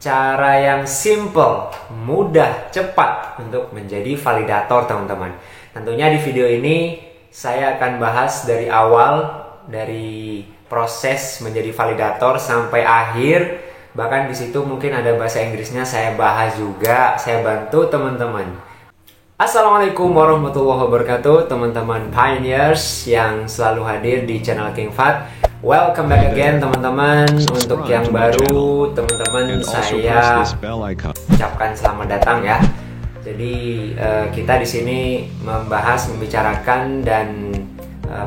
Cara yang simple, mudah, cepat untuk menjadi validator, teman-teman. Tentunya di video ini saya akan bahas dari awal, dari proses menjadi validator sampai akhir. Bahkan di situ mungkin ada bahasa Inggrisnya saya bahas juga, saya bantu teman-teman. Assalamualaikum warahmatullahi wabarakatuh, teman-teman pioneers yang selalu hadir di channel King Fat. Welcome back again, teman-teman. Untuk yang baru, teman-teman, saya ucapkan selamat datang ya. Jadi kita di sini membicarakan dan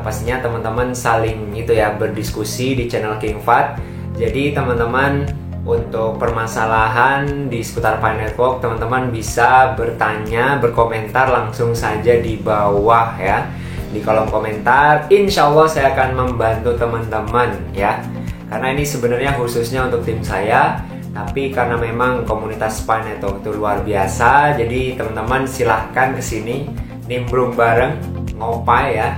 pastinya teman-teman saling berdiskusi di channel King Fat. Jadi teman-teman, untuk permasalahan di seputar Pi Network, teman-teman bisa bertanya, berkomentar langsung saja di bawah ya, di kolom komentar. Insya Allah saya akan membantu teman-teman ya, karena ini sebenarnya khususnya untuk tim saya, tapi karena memang komunitas Pi Network itu luar biasa, jadi teman-teman silahkan kesini nimbrung bareng, ngopai ya.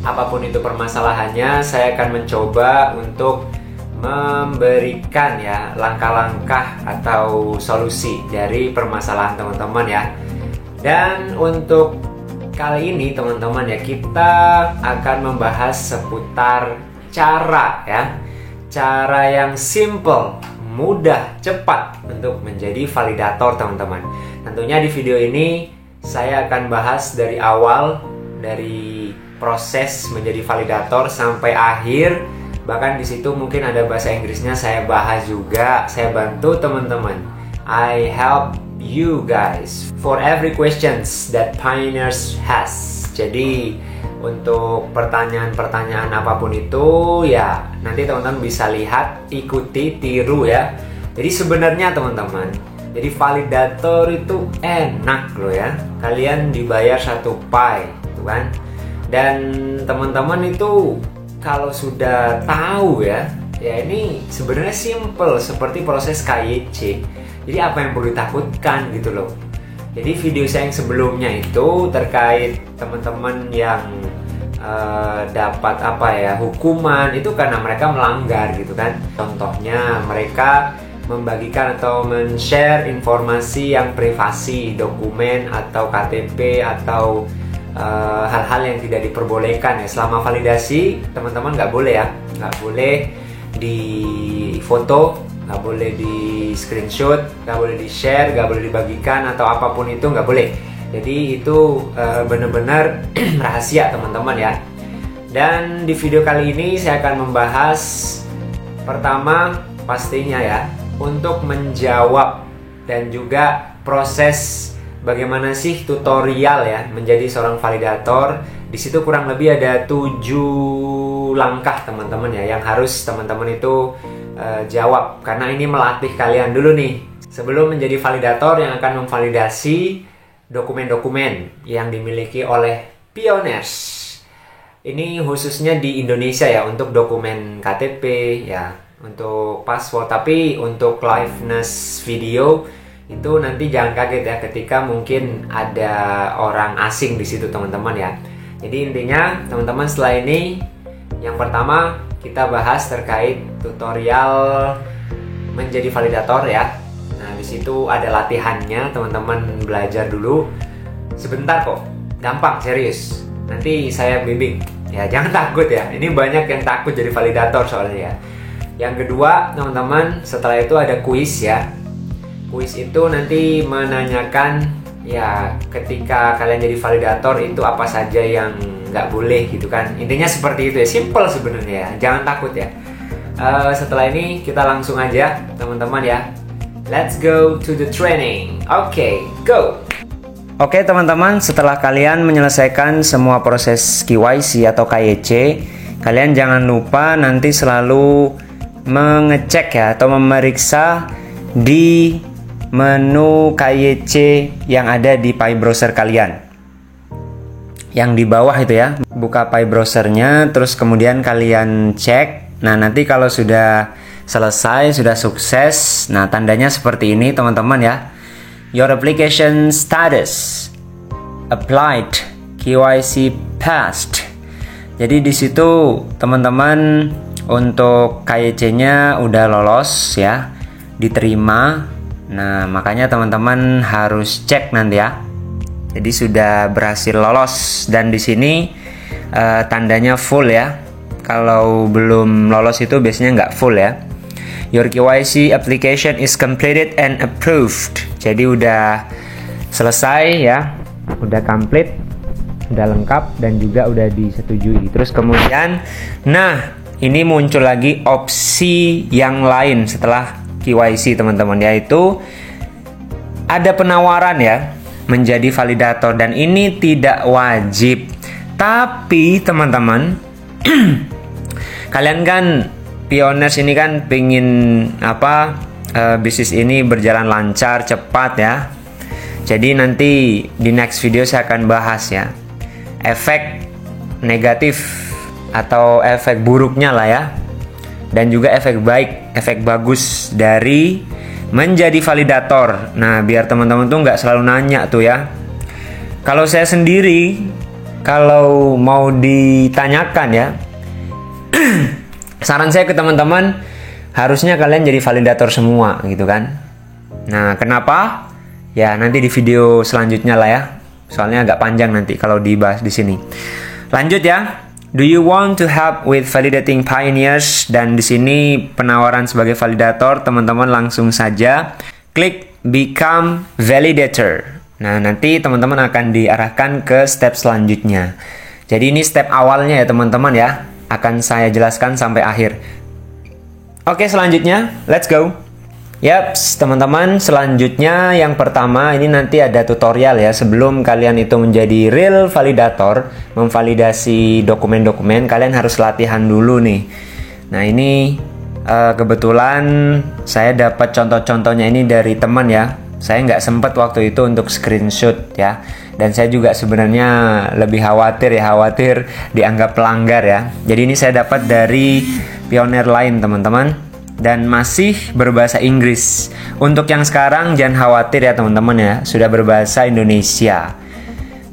Apapun itu permasalahannya, saya akan mencoba untuk memberikan ya langkah-langkah atau solusi dari permasalahan teman-teman ya. Dan untuk kali ini teman-teman ya, kita akan membahas seputar cara ya, cara yang simple, mudah, cepat untuk menjadi validator, teman-teman. Tentunya di video ini saya akan bahas dari awal, dari proses menjadi validator sampai akhir. Bahkan di situ mungkin ada bahasa Inggrisnya saya bahas juga, saya bantu teman-teman. I help you guys for every questions that pioneers has. Jadi untuk pertanyaan-pertanyaan apapun itu ya, nanti teman-teman bisa lihat, ikuti, tiru ya. Jadi sebenarnya teman-teman, jadi validator itu enak loh ya. Kalian dibayar 1 Pi, gitu kan? Dan teman-teman itu kalau sudah tahu ya ini sebenarnya simple seperti proses KYC. Jadi apa yang perlu ditakutkan gitu loh. Jadi video saya yang sebelumnya itu terkait teman-teman yang dapat hukuman itu karena mereka melanggar gitu kan. Contohnya mereka membagikan atau men-share informasi yang privasi, dokumen atau KTP atau hal-hal yang tidak diperbolehkan ya. Selama validasi teman-teman nggak boleh ya, nggak boleh di foto, nggak boleh di screenshot, nggak boleh di share, nggak boleh dibagikan atau apapun itu nggak boleh. Jadi itu benar-benar rahasia teman-teman ya. Dan di video kali ini saya akan membahas pertama pastinya ya, untuk menjawab dan juga proses bagaimana sih tutorial ya menjadi seorang validator. Di situ kurang lebih ada 7 langkah teman-teman ya, yang harus teman-teman itu jawab, karena ini melatih kalian dulu nih sebelum menjadi validator yang akan memvalidasi dokumen-dokumen yang dimiliki oleh pioneers. Ini khususnya di Indonesia ya, untuk dokumen KTP ya, untuk password. Tapi untuk liveness video itu nanti jangan kaget ya ketika mungkin ada orang asing di situ teman-teman ya. Jadi intinya teman-teman, setelah ini yang pertama kita bahas terkait tutorial menjadi validator ya. Nah di situ ada latihannya, teman-teman belajar dulu. Sebentar kok, gampang, serius. Nanti saya bimbing ya, jangan takut ya. Ini banyak yang takut jadi validator soalnya ya. Yang kedua teman-teman, setelah itu ada kuis ya. Kuis itu nanti menanyakan ya, ketika kalian jadi validator itu apa saja yang nggak boleh gitu kan. Intinya seperti itu ya, simple sebenarnya ya, jangan takut ya. Setelah ini kita langsung aja teman-teman ya. Let's go to the training. Oke, go. Oke teman-teman, setelah kalian menyelesaikan semua proses KYC atau KYC, kalian jangan lupa nanti selalu mengecek ya atau memeriksa di menu KYC yang ada di Pi browser kalian. Yang di bawah itu ya, buka Pi browsernya, terus kemudian kalian cek. Nah nanti kalau sudah selesai, sudah sukses, nah tandanya seperti ini teman-teman ya. Your application status applied, KYC passed. Jadi di situ teman-teman untuk KYC-nya udah lolos ya. diterima. Nah, makanya teman-teman harus cek nanti ya. Jadi sudah berhasil lolos, dan di sini tandanya full ya. Kalau belum lolos itu biasanya nggak full ya. Your KYC application is completed and approved. Jadi udah selesai ya, udah complete, udah lengkap, dan juga udah disetujui. Terus kemudian, nah ini muncul lagi opsi yang lain setelah KYC teman-teman, yaitu ada penawaran ya menjadi validator, dan ini tidak wajib. Tapi teman-teman kalian kan pioners ini kan pingin bisnis ini berjalan lancar, cepat ya. Jadi nanti di next video saya akan bahas ya efek negatif atau efek buruknya lah ya, dan juga efek baik, efek bagus dari menjadi validator. Nah, biar teman-teman tuh nggak selalu nanya tuh ya. Kalau saya sendiri, kalau mau ditanyakan ya, saran saya ke teman-teman, harusnya kalian jadi validator semua gitu kan. Nah, kenapa? Ya nanti di video selanjutnya lah ya. Soalnya agak panjang nanti kalau dibahas di sini. Lanjut ya. Do you want to help with validating pioneers? Dan di sini penawaran sebagai validator, teman-teman langsung saja klik become validator. Nah, nanti teman-teman akan diarahkan ke step selanjutnya. Jadi ini step awalnya ya teman-teman ya. Akan saya jelaskan sampai akhir. Oke, selanjutnya let's go. Yaps, teman-teman, selanjutnya yang pertama ini nanti ada tutorial ya. Sebelum kalian itu menjadi real validator, memvalidasi dokumen-dokumen, kalian harus latihan dulu nih. Nah, ini kebetulan saya dapat contoh-contohnya ini dari teman ya. Saya nggak sempat waktu itu untuk screenshot ya. Dan saya juga sebenarnya lebih khawatir dianggap pelanggar ya. Jadi ini saya dapat dari pioner lain teman-teman, dan masih berbahasa Inggris. Untuk yang sekarang jangan khawatir ya teman-teman ya, sudah berbahasa Indonesia.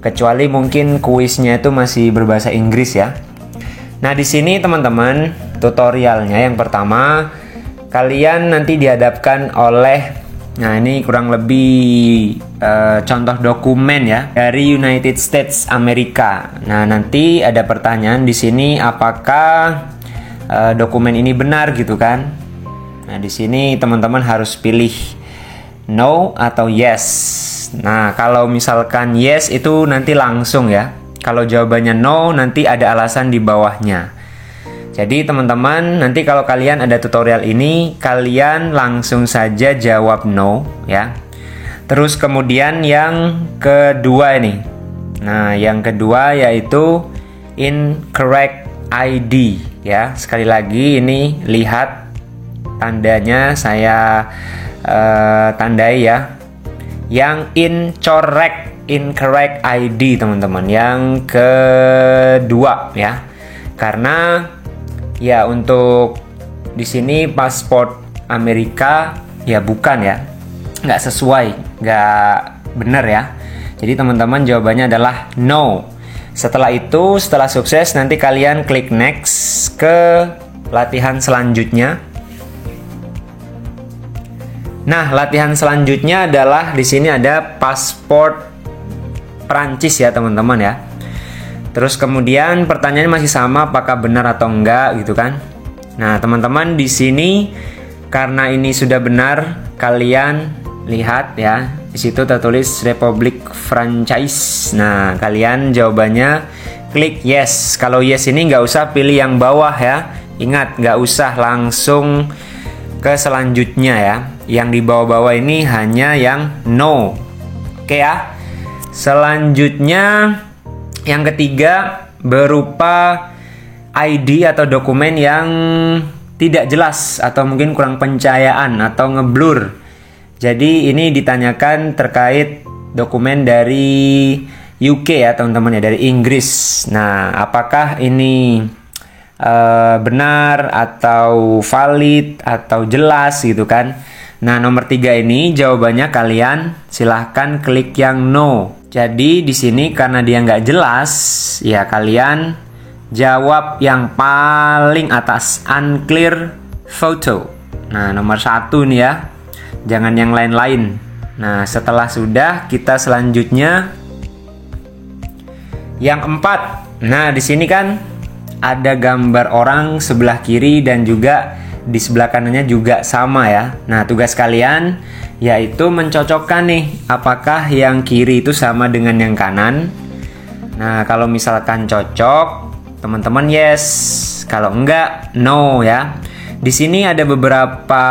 Kecuali mungkin kuisnya itu masih berbahasa Inggris ya. Nah, di sini teman-teman, tutorialnya yang pertama, kalian nanti dihadapkan oleh, nah ini kurang lebih contoh dokumen ya dari United States Amerika. Nah, nanti ada pertanyaan di sini, apakah dokumen ini benar gitu kan? Nah, di sini teman-teman harus pilih no atau yes. Nah, kalau misalkan yes itu nanti langsung ya. Kalau jawabannya no, nanti ada alasan di bawahnya. Jadi teman-teman, nanti kalau kalian ada tutorial ini, kalian langsung saja jawab no ya. Terus kemudian yang kedua ini. Nah, yang kedua yaitu incorrect ID ya. Sekali lagi ini lihat tandanya saya tandai ya. Yang incorrect ID teman-teman. Yang kedua ya. Karena ya untuk di sini paspor Amerika ya bukan ya. Nggak sesuai, nggak benar ya. Jadi teman-teman jawabannya adalah no. Setelah itu, setelah sukses nanti kalian klik next ke latihan selanjutnya. Nah, latihan selanjutnya adalah di sini ada paspor Prancis ya teman-teman ya. Terus kemudian pertanyaannya masih sama, apakah benar atau enggak gitu kan. Nah, teman-teman di sini karena ini sudah benar, kalian lihat ya. Di situ tertulis Republik Prancis. Nah, kalian jawabannya klik yes. Kalau yes ini nggak usah pilih yang bawah ya. Ingat, nggak usah langsung ke selanjutnya ya. Yang di bawah-bawah ini hanya yang no. Oke ya. Selanjutnya yang ketiga berupa ID atau dokumen yang tidak jelas atau mungkin kurang pencahayaan atau ngeblur. Jadi ini ditanyakan terkait dokumen dari UK ya teman-teman ya, dari Inggris. Nah, apakah ini benar atau valid atau jelas gitu kan? Nah, nomor 3 ini jawabannya kalian silahkan klik yang no. Jadi di sini karena dia nggak jelas, ya kalian jawab yang paling atas, unclear photo. Nah, nomor 1 nih ya. jangan yang lain-lain. Nah, setelah sudah, kita selanjutnya yang 4. Nah, di sini kan ada gambar orang sebelah kiri dan juga di sebelah kanannya juga sama ya. Nah, tugas kalian yaitu mencocokkan nih, apakah yang kiri itu sama dengan yang kanan. Nah, kalau misalkan cocok, teman-teman yes. Kalau enggak, no ya. Di sini ada beberapa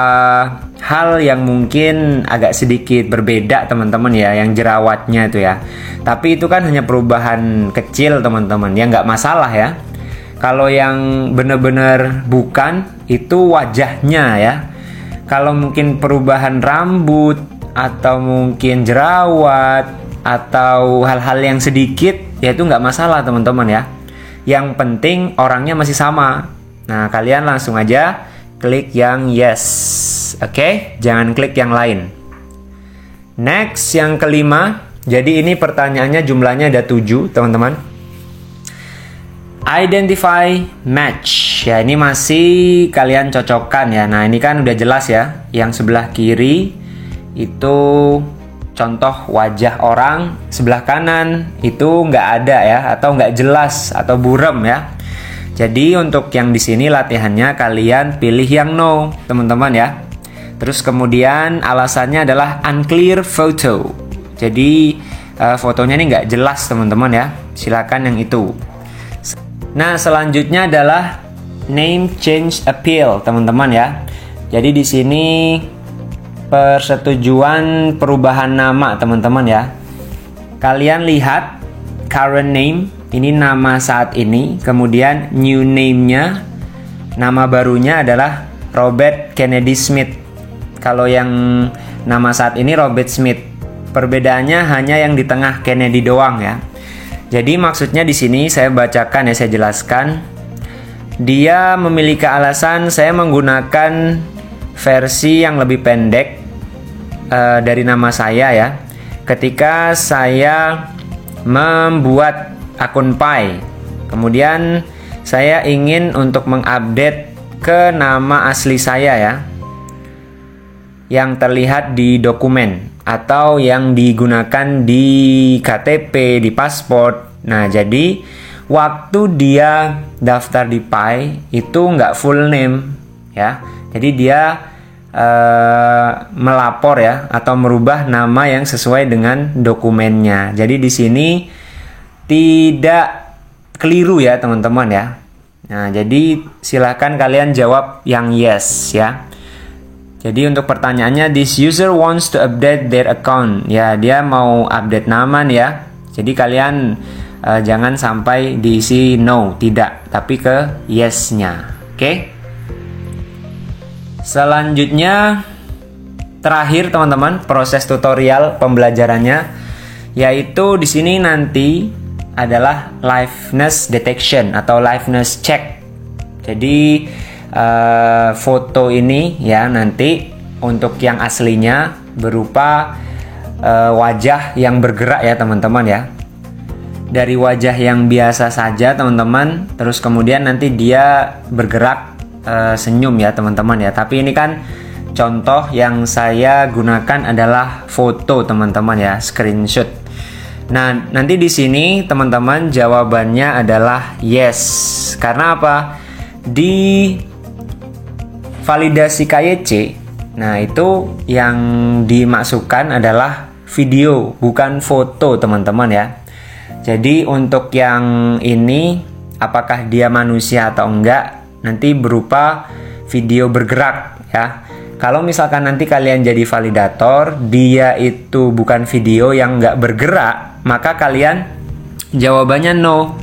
hal yang mungkin agak sedikit berbeda teman-teman ya, yang jerawatnya itu ya. Tapi itu kan hanya perubahan kecil teman-teman, ya nggak masalah ya. Kalau yang benar-benar bukan, itu wajahnya ya. Kalau mungkin perubahan rambut, atau mungkin jerawat, atau hal-hal yang sedikit, ya itu nggak masalah teman-teman ya. Yang penting orangnya masih sama. Nah, kalian langsung aja klik yang yes. Oke, jangan klik yang lain. Next, yang kelima. Jadi ini pertanyaannya jumlahnya ada 7 teman-teman. Identify match. Ya, ini masih kalian cocokkan ya. Nah, ini kan udah jelas ya. Yang sebelah kiri itu contoh wajah orang, sebelah kanan itu nggak ada ya, atau nggak jelas, atau buram ya. Jadi untuk yang di sini latihannya kalian pilih yang no, teman-teman ya. Terus kemudian alasannya adalah unclear photo. Jadi fotonya ini nggak jelas teman-teman ya. Silakan yang itu. Nah, selanjutnya adalah name change appeal, teman-teman ya. Jadi di sini persetujuan perubahan nama, teman-teman ya. Kalian lihat current name, ini nama saat ini. Kemudian new name-nya, nama barunya adalah Robert Kennedy Smith. Kalau yang nama saat ini Robert Smith. Perbedaannya hanya yang di tengah Kennedy doang ya. Jadi maksudnya di sini saya bacakan ya, saya jelaskan. Dia memiliki alasan saya menggunakan versi yang lebih pendek dari nama saya ya. Ketika saya membuat akun Pi, kemudian saya ingin untuk mengupdate ke nama asli saya ya, yang terlihat di dokumen atau yang digunakan di KTP, di paspor. Nah, jadi waktu dia daftar di Pi itu nggak full name ya. Jadi dia melapor ya, atau merubah nama yang sesuai dengan dokumennya. Jadi di sini tidak keliru ya teman-teman ya. Nah, jadi silahkan kalian jawab yang yes ya. Jadi untuk pertanyaannya, this user wants to update their account. Ya, dia mau update nama nih ya. Jadi kalian jangan sampai diisi no, tidak, tapi ke yes-nya. Oke? Selanjutnya, terakhir teman-teman, proses tutorial pembelajarannya, yaitu di sini nanti adalah liveness detection atau liveness check. Jadi foto ini ya nanti untuk yang aslinya berupa wajah yang bergerak ya teman-teman ya. Dari wajah yang biasa saja teman-teman, terus kemudian nanti dia bergerak senyum ya teman-teman ya. Tapi ini kan contoh yang saya gunakan adalah foto teman-teman ya, screenshot. Nah, nanti di sini teman-teman jawabannya adalah yes. Karena apa? Di validasi KYC, nah itu yang dimasukkan adalah video, bukan foto teman-teman ya. Jadi untuk yang ini, apakah dia manusia atau enggak, nanti berupa video bergerak ya. Kalau misalkan nanti kalian jadi validator, dia itu bukan video yang enggak bergerak, maka kalian jawabannya no.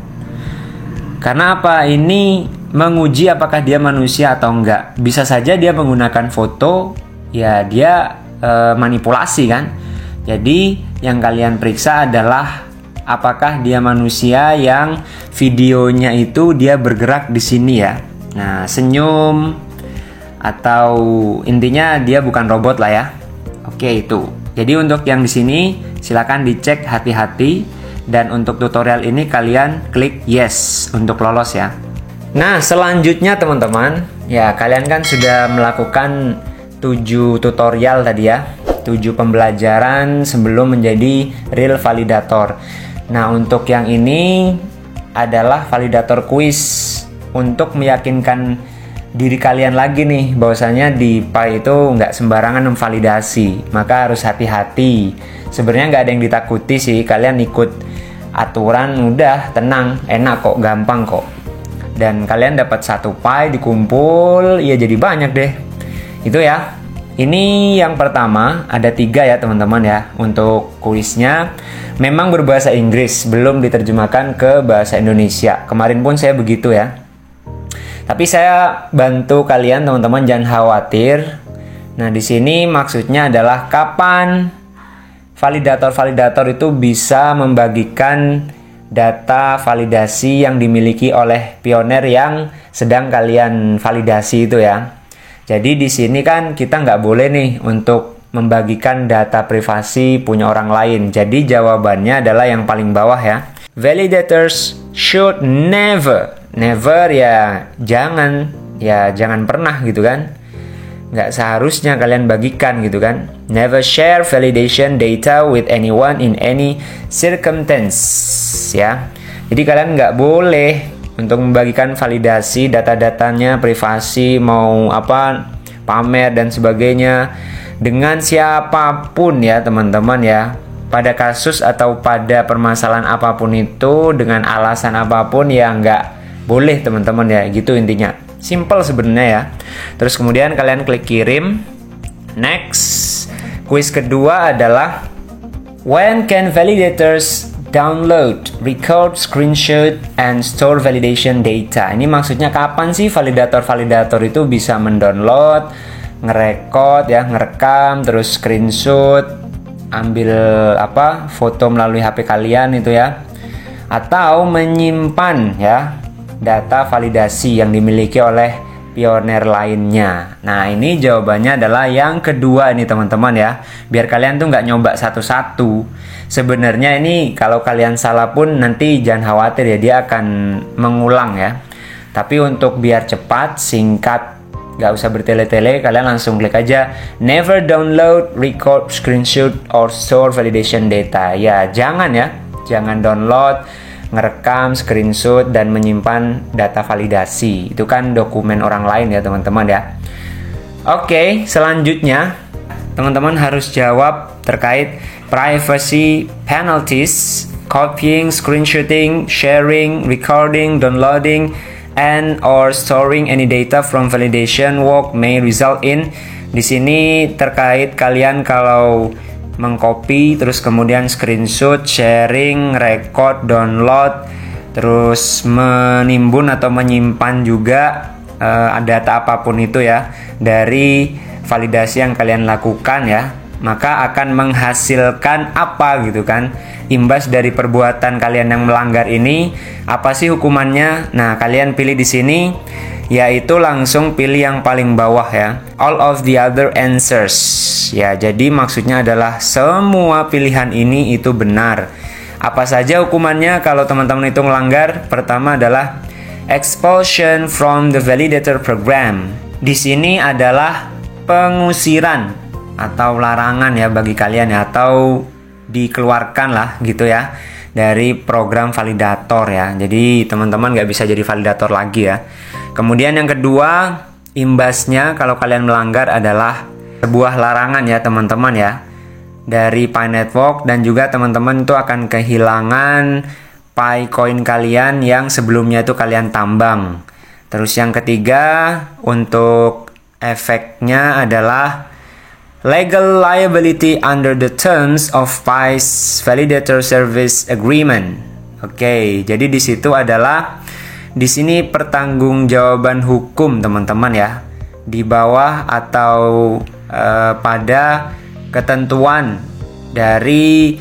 Karena apa? Ini menguji apakah dia manusia atau enggak. Bisa saja dia menggunakan foto, ya dia manipulasi kan. Jadi yang kalian periksa adalah apakah dia manusia yang videonya itu dia bergerak di sini ya. Nah, senyum atau intinya dia bukan robot lah ya. Oke, itu. Jadi untuk yang di sini silakan dicek hati-hati, dan untuk tutorial ini kalian klik yes untuk lolos ya. Nah, selanjutnya teman-teman, ya kalian kan sudah melakukan 7 tutorial tadi ya, 7 pembelajaran sebelum menjadi real validator. Nah, untuk yang ini adalah validator quiz untuk meyakinkan diri kalian lagi nih bahwasanya di PI itu nggak sembarangan memvalidasi, maka harus hati-hati. Sebenarnya nggak ada yang ditakuti sih, kalian ikut aturan udah tenang, enak kok, gampang kok. Dan kalian dapat 1 PI dikumpul, ya jadi banyak deh. Itu ya. Ini yang pertama, ada 3 ya teman-teman ya. Untuk kuisnya memang berbahasa Inggris, belum diterjemahkan ke bahasa Indonesia. Kemarin pun saya begitu ya. Tapi saya bantu kalian teman-teman, jangan khawatir. Nah, di sini maksudnya adalah kapan validator-validator itu bisa membagikan data validasi yang dimiliki oleh pioner yang sedang kalian validasi itu ya. Jadi di sini kan kita nggak boleh nih untuk membagikan data privasi punya orang lain. Jadi jawabannya adalah yang paling bawah ya. Validators should never ya jangan pernah gitu kan. Nggak seharusnya kalian bagikan gitu kan. Never share validation data with anyone in any circumstance ya. Jadi kalian nggak boleh untuk membagikan validasi data-datanya privasi, mau apa, pamer dan sebagainya dengan siapapun ya teman-teman ya. Pada kasus atau pada permasalahan apapun itu, dengan alasan apapun ya nggak boleh teman-teman ya, gitu intinya. Simple sebenarnya ya. Terus kemudian kalian klik kirim. Next, kuis kedua adalah when can validators download, record, screenshot, and store validation data. Ini maksudnya kapan sih validator-validator itu bisa mendownload, ngerekod ya, ngerekam, terus screenshot, ambil foto melalui HP kalian itu ya, atau menyimpan ya data validasi yang dimiliki oleh pioner lainnya. Nah, ini jawabannya adalah yang kedua ini teman-teman ya. Biar kalian tuh nggak nyoba satu-satu. Sebenarnya ini kalau kalian salah pun nanti jangan khawatir ya, dia akan mengulang ya. Tapi untuk biar cepat, singkat, nggak usah bertele-tele, kalian langsung klik aja never download, record, screenshot, or store validation data. Ya, jangan download, ngerekam, screenshot, dan menyimpan data validasi. Itu kan dokumen orang lain ya teman-teman ya. Oke, selanjutnya teman-teman harus jawab terkait privacy penalties, copying, screenshotting, sharing, recording, downloading, and or storing any data from validation work may result in. Di sini terkait kalian kalau mengcopy, terus kemudian screenshot, sharing, record, download, terus menimbun atau menyimpan juga data apapun itu ya dari validasi yang kalian lakukan ya, maka akan menghasilkan apa gitu kan, imbas dari perbuatan kalian yang melanggar ini. Apa sih hukumannya? Nah, kalian pilih di sini, yaitu langsung pilih yang paling bawah ya, all of the other answers ya. Jadi maksudnya adalah semua pilihan ini itu benar. Apa saja hukumannya kalau teman-teman itu melanggar? Pertama adalah expulsion from the validator program. Di sini adalah pengusiran atau larangan ya bagi kalian ya, atau dikeluarkan lah gitu ya dari program validator ya. Jadi teman-teman nggak bisa jadi validator lagi ya. Kemudian yang kedua, imbasnya kalau kalian melanggar adalah sebuah larangan ya teman-teman ya dari Pi Network, dan juga teman-teman itu akan kehilangan Pi coin kalian yang sebelumnya itu kalian tambang. Terus yang ketiga, untuk efeknya adalah legal liability under the terms of Pi's Validator Service Agreement. Oke, jadi di situ adalah di sini pertanggungjawaban hukum teman-teman ya, di bawah atau pada ketentuan dari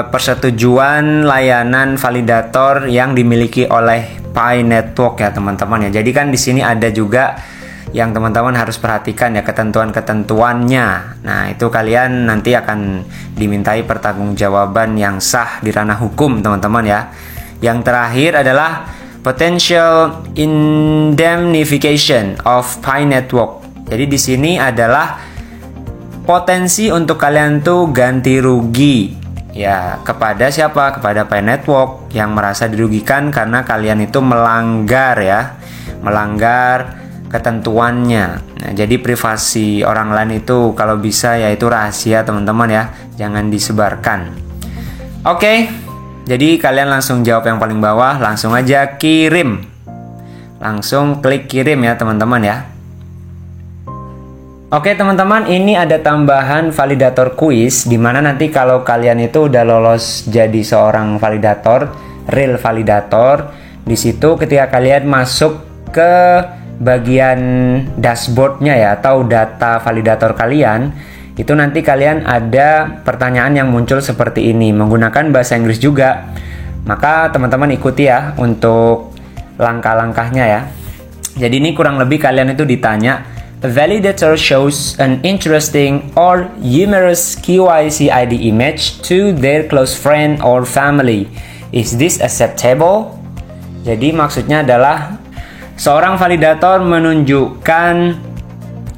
persetujuan layanan validator yang dimiliki oleh Pi Network ya teman-teman ya. Jadi kan di sini ada juga yang teman-teman harus perhatikan ya, ketentuan-ketentuannya. Nah, itu kalian nanti akan dimintai pertanggungjawaban yang sah di ranah hukum teman-teman ya. Yang terakhir adalah potential indemnification of Pi Network. Jadi di sini adalah potensi untuk kalian tuh ganti rugi ya kepada siapa? Kepada Pi Network yang merasa dirugikan karena kalian itu melanggar ketentuannya. Nah, jadi privasi orang lain itu kalau bisa ya itu rahasia teman-teman ya, jangan disebarkan. Oke, jadi kalian langsung jawab yang paling bawah, langsung aja kirim. Langsung klik kirim ya teman-teman ya. Oke teman-teman, ini ada tambahan validator quiz, dimana nanti kalau kalian itu udah lolos jadi seorang validator, real validator, di situ ketika kalian masuk ke bagian dashboardnya ya, atau data validator kalian, itu nanti kalian ada pertanyaan yang muncul seperti ini, menggunakan bahasa Inggris juga. Maka teman-teman ikuti ya untuk langkah-langkahnya ya. Jadi ini kurang lebih kalian itu ditanya, a validator shows an interesting or humorous KYC ID image to their close friend or family. Is this acceptable? Jadi maksudnya adalah seorang validator menunjukkan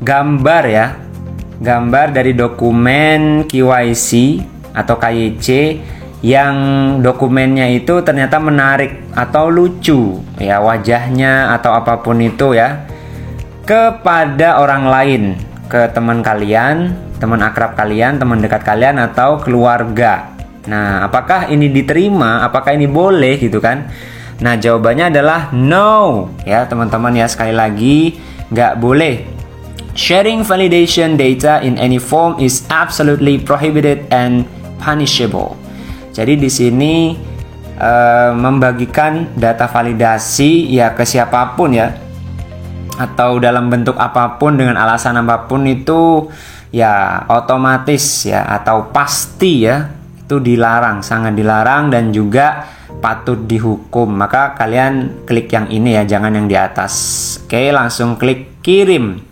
gambar ya, gambar dari dokumen KYC atau KYC yang dokumennya itu ternyata menarik atau lucu ya, wajahnya atau apapun itu ya, kepada orang lain, ke teman kalian, teman akrab kalian, teman dekat kalian, atau keluarga. Nah, apakah ini diterima? Apakah ini boleh gitu kan? Nah, jawabannya adalah no ya teman-teman ya, sekali lagi nggak boleh. Sharing validation data in any form is absolutely prohibited and punishable. Jadi di sini membagikan data validasi ya ke siapapun ya, atau dalam bentuk apapun dengan alasan apapun itu ya otomatis ya atau pasti ya itu dilarang, sangat dilarang dan juga patut dihukum. Maka kalian klik yang ini ya, jangan yang di atas. Oke, langsung klik kirim.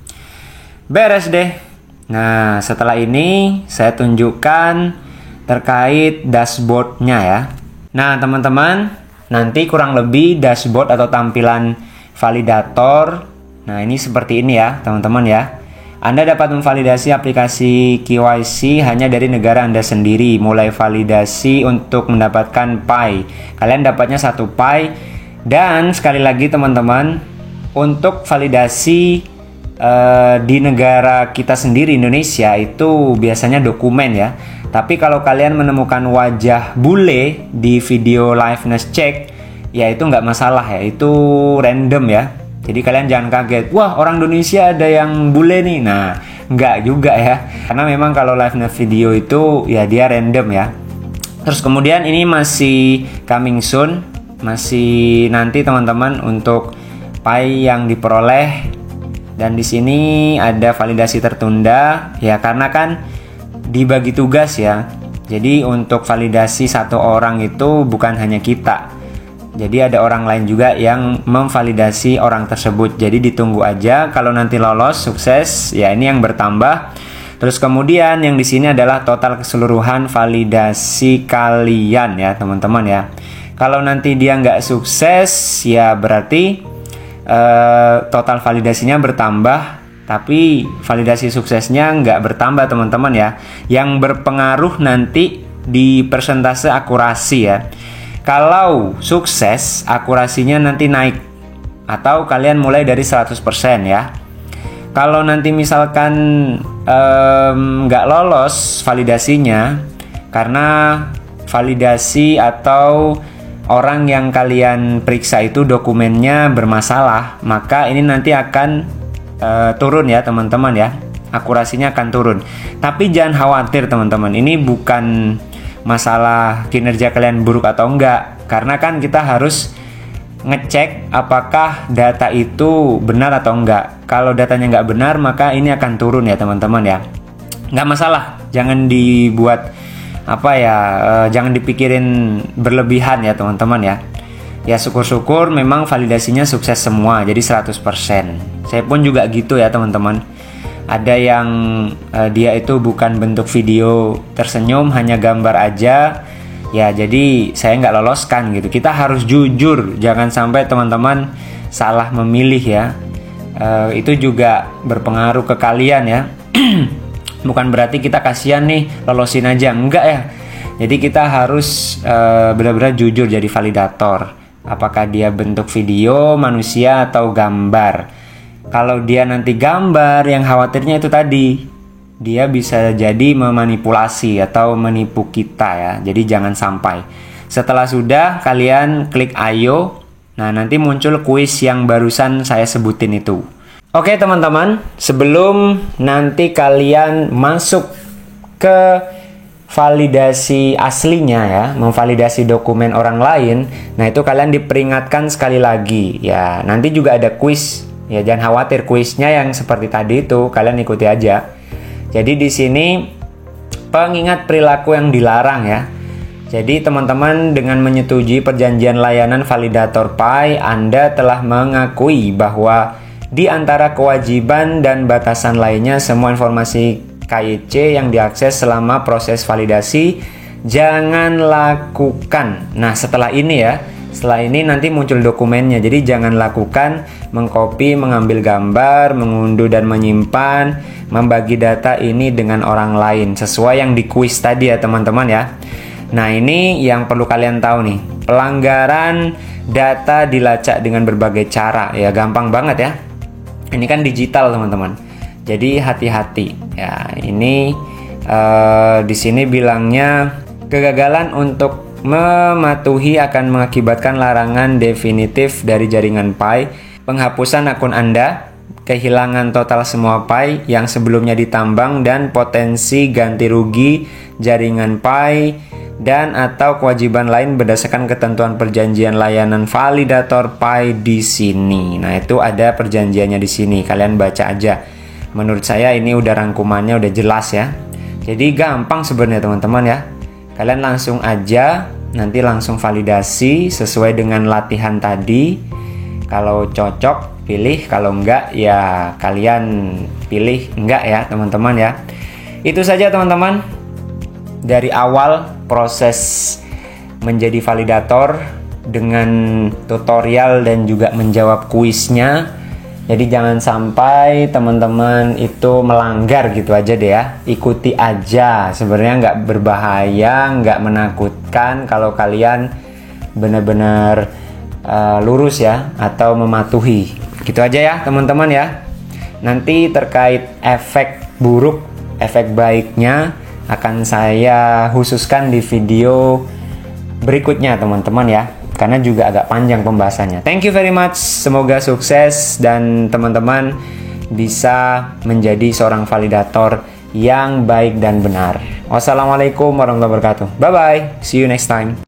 Beres deh. Nah, setelah ini saya tunjukkan terkait dashboardnya ya. Nah, teman-teman, nanti kurang lebih dashboard atau tampilan validator. Nah, ini seperti ini ya, teman-teman ya. Anda dapat memvalidasi aplikasi KYC hanya dari negara Anda sendiri. Mulai validasi untuk mendapatkan Pi. Kalian dapatnya 1 Pi. Dan sekali lagi teman-teman, untuk validasi di negara kita sendiri, Indonesia, itu biasanya dokumen ya. Tapi kalau kalian menemukan wajah bule di video liveness check, ya itu nggak masalah ya, itu random ya. Jadi kalian jangan kaget, wah orang Indonesia ada yang bule nih. Nah, nggak juga ya. Karena memang kalau liveness video itu ya dia random ya. Terus kemudian ini masih coming soon, masih nanti teman-teman untuk Pi yang diperoleh. Dan di sini ada validasi tertunda ya, karena kan dibagi tugas ya. Jadi untuk validasi satu orang itu bukan hanya kita. Jadi ada orang lain juga yang memvalidasi orang tersebut. Jadi ditunggu aja, kalau nanti lolos sukses ya ini yang bertambah. Terus kemudian yang di sini adalah total keseluruhan validasi kalian ya teman-teman ya. Kalau nanti dia nggak sukses ya berarti total validasinya bertambah, tapi validasi suksesnya nggak bertambah teman-teman ya. Yang berpengaruh nanti di persentase akurasi ya. Kalau sukses, akurasinya nanti naik, atau kalian mulai dari 100% ya. Kalau nanti misalkan nggak lolos validasinya karena validasi atau orang yang kalian periksa itu dokumennya bermasalah, maka ini nanti akan turun ya teman-teman ya, akurasinya akan turun. Tapi jangan khawatir teman-teman, ini bukan masalah kinerja kalian buruk atau enggak, karena kan kita harus ngecek apakah data itu benar atau enggak. Kalau datanya nggak benar, maka ini akan turun ya teman-teman ya. Nggak masalah, jangan dibuat jangan dipikirin berlebihan ya teman-teman ya. Ya syukur-syukur memang validasinya sukses semua, jadi 100%. Saya pun juga gitu ya teman-teman. Ada yang dia itu bukan bentuk video tersenyum, hanya gambar aja. Ya jadi saya nggak loloskan gitu. Kita harus jujur, jangan sampai teman-teman salah memilih ya. Itu juga berpengaruh ke kalian ya. Bukan berarti kita kasihan nih, lolosin aja, enggak ya. Jadi kita harus benar-benar jujur jadi validator. Apakah dia bentuk video, manusia, atau gambar. Kalau dia nanti gambar, yang khawatirnya itu tadi, dia bisa jadi memanipulasi atau menipu kita ya. Jadi jangan sampai. Setelah sudah, kalian klik ayo. Nah, nanti muncul kuis yang barusan saya sebutin itu. Oke teman-teman, sebelum nanti kalian masuk ke validasi aslinya ya, memvalidasi dokumen orang lain, nah itu kalian diperingatkan sekali lagi ya. Nanti juga ada kuis ya, jangan khawatir, kuisnya yang seperti tadi itu kalian ikuti aja. Jadi di sini pengingat perilaku yang dilarang ya. Jadi teman-teman dengan menyetujui perjanjian layanan validator Pi, Anda telah mengakui bahwa di antara kewajiban dan batasan lainnya, semua informasi KYC yang diakses selama proses validasi jangan lakukan. Nah setelah ini ya, setelah ini nanti muncul dokumennya. Jadi jangan lakukan mengcopy, mengambil gambar, mengunduh dan menyimpan, membagi data ini dengan orang lain sesuai yang di kuis tadi ya teman-teman ya. Nah ini yang perlu kalian tahu nih, pelanggaran data dilacak dengan berbagai cara ya, gampang banget ya. Ini kan digital teman-teman, jadi hati-hati ya. Ini di sini bilangnya kegagalan untuk mematuhi akan mengakibatkan larangan definitif dari jaringan Pi, penghapusan akun Anda, kehilangan total semua Pi yang sebelumnya ditambang, dan potensi ganti rugi jaringan Pi dan atau kewajiban lain berdasarkan ketentuan perjanjian layanan validator Pi di sini. Nah, itu ada perjanjiannya di sini. Kalian baca aja. Menurut saya ini udah rangkumannya udah jelas ya. Jadi gampang sebenarnya teman-teman ya. Kalian langsung aja nanti langsung validasi sesuai dengan latihan tadi. Kalau cocok pilih, kalau enggak ya kalian pilih enggak ya teman-teman ya. Itu saja teman-teman. Dari awal proses menjadi validator dengan tutorial dan juga menjawab kuisnya. Jadi jangan sampai teman-teman itu melanggar gitu aja deh ya. Ikuti aja, sebenarnya nggak berbahaya, nggak menakutkan kalau kalian benar-benar lurus ya atau mematuhi. Gitu aja ya teman-teman ya. Nanti terkait efek buruk, efek baiknya akan saya khususkan di video berikutnya teman-teman ya, karena juga agak panjang pembahasannya. Thank you very much, semoga sukses dan teman-teman bisa menjadi seorang validator yang baik dan benar. Wassalamualaikum warahmatullahi wabarakatuh. Bye bye, see you next time.